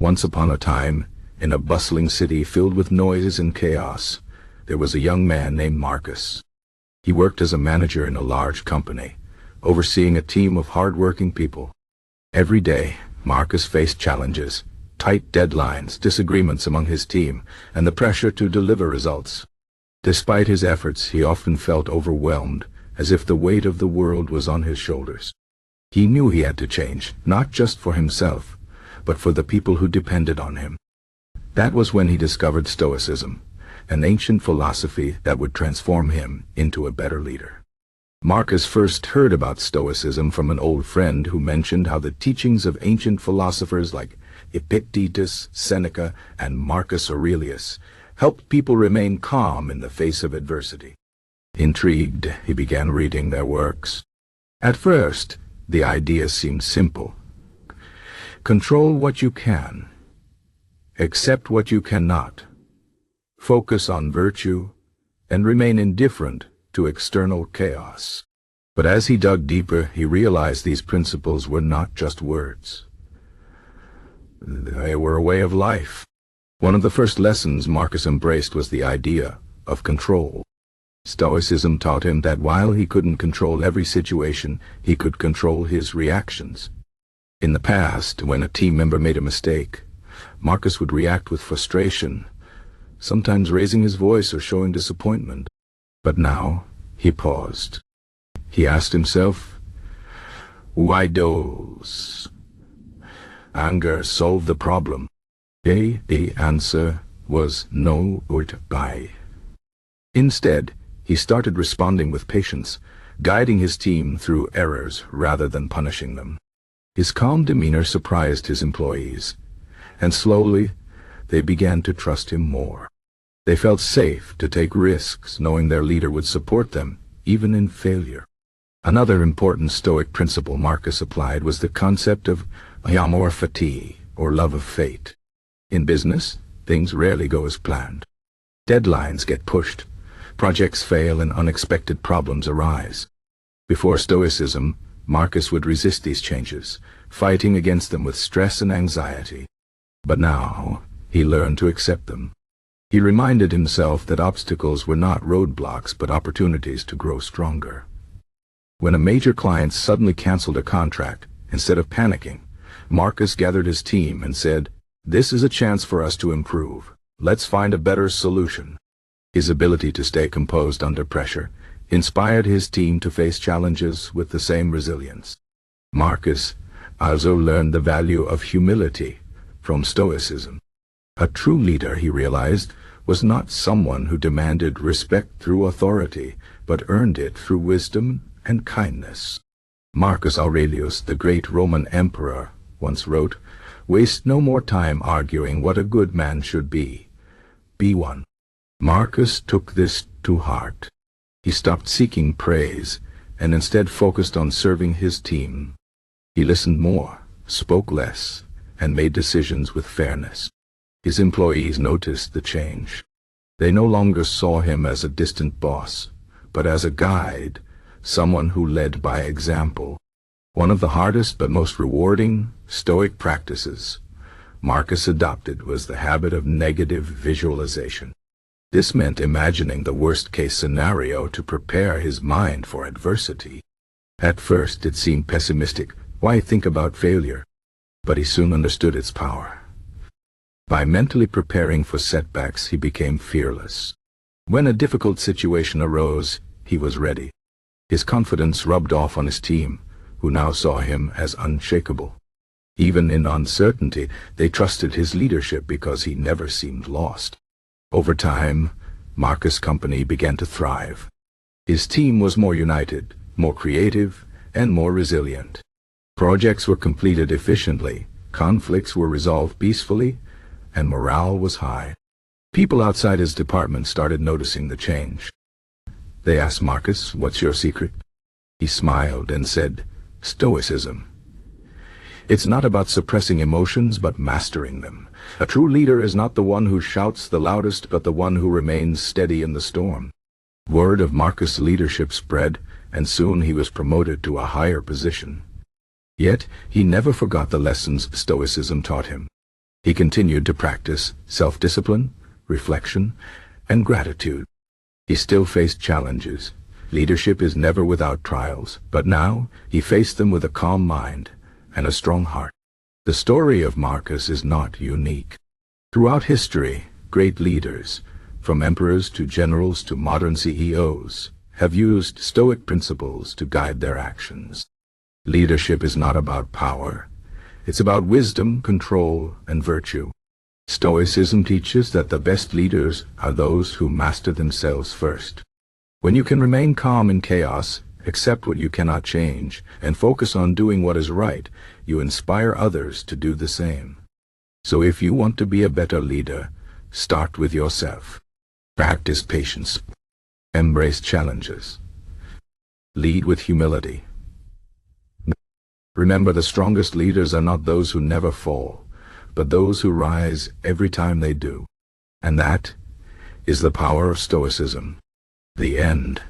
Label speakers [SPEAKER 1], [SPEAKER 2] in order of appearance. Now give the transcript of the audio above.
[SPEAKER 1] Once upon a time, in a bustling city filled with noise and chaos, there was a young man named Marcus. He worked as a manager in a large company, overseeing a team of hard-working people. Every day, Marcus faced challenges, tight deadlines, disagreements among his team, and the pressure to deliver results. Despite his efforts, he often felt overwhelmed, as if the weight of the world was on his shoulders. He knew he had to change, not just for himself, but for the people who depended on him. That was when he discovered Stoicism, an ancient philosophy that would transform him into a better leader. Marcus first heard about Stoicism from an old friend who mentioned how the teachings of ancient philosophers like Epictetus, Seneca, and Marcus Aurelius helped people remain calm in the face of adversity. Intrigued, he began reading their works. At first, the ideas seemed simple. Control what you can. Accept what you cannot. Focus on virtue, and remain indifferent to external chaos. But as he dug deeper, he realized these principles were not just words. They were a way of life. One of the first lessons Marcus embraced was the idea of control. Stoicism taught him that while he couldn't control every situation, he could control his reactions. In the past, when a team member made a mistake, Marcus would react with frustration, sometimes raising his voice or showing disappointment. But now, he paused. He asked himself, why does anger solve the problem? The answer was no or by. Instead, he started responding with patience, guiding his team through errors rather than punishing them. His calm demeanor surprised his employees, and slowly they began to trust him more. They felt safe to take risks, knowing their leader would support them, even in failure. Another important Stoic principle Marcus applied was the concept of Amor fati, or love of fate. In business, things rarely go as planned. Deadlines get pushed, projects fail, and unexpected problems arise. Before Stoicism, Marcus would resist these changes, fighting against them with stress and anxiety. But now, he learned to accept them. He reminded himself that obstacles were not roadblocks but opportunities to grow stronger. When a major client suddenly canceled a contract, instead of panicking, Marcus gathered his team and said, "This is a chance for us to improve. Let's find a better solution." His ability to stay composed under pressure inspired his team to face challenges with the same resilience. Marcus also learned the value of humility from Stoicism. A true leader, he realized, was not someone who demanded respect through authority, but earned it through wisdom and kindness. Marcus Aurelius, the great Roman emperor, once wrote, "Waste no more time arguing what a good man should be. Be one." Marcus took this to heart. He stopped seeking praise and instead focused on serving his team. He listened more, spoke less, and made decisions with fairness. His employees noticed the change. They no longer saw him as a distant boss, but as a guide, someone who led by example. One of the hardest but most rewarding Stoic practices Marcus adopted was the habit of negative visualization. This meant imagining the worst-case scenario to prepare his mind for adversity. At first it seemed pessimistic. Why think about failure? But he soon understood its power. By mentally preparing for setbacks, he became fearless. When a difficult situation arose, he was ready. His confidence rubbed off on his team, who now saw him as unshakable. Even in uncertainty, they trusted his leadership because he never seemed lost. Over time, Marcus' company began to thrive. His team was more united, more creative, and more resilient. Projects were completed efficiently, conflicts were resolved peacefully, and morale was high. People outside his department started noticing the change. They asked Marcus, "What's your secret?" He smiled and said, "Stoicism. It's not about suppressing emotions, but mastering them. A true leader is not the one who shouts the loudest, but the one who remains steady in the storm." Word of Marcus' leadership spread, and soon he was promoted to a higher position. Yet, he never forgot the lessons Stoicism taught him. He continued to practice self-discipline, reflection, and gratitude. He still faced challenges. Leadership is never without trials, but now he faced them with a calm mind and a strong heart. The story of Marcus is not unique. Throughout history, great leaders, from emperors to generals to modern CEOs, have used Stoic principles to guide their actions. Leadership is not about power. It's about wisdom, control, and virtue. Stoicism teaches that the best leaders are those who master themselves first. When you can remain calm in chaos, accept what you cannot change, and focus on doing what is right, you inspire others to do the same. So if you want to be a better leader, start with yourself. Practice patience. Embrace challenges. Lead with humility. Remember, the strongest leaders are not those who never fall, but those who rise every time they do. And that is the power of Stoicism. The end.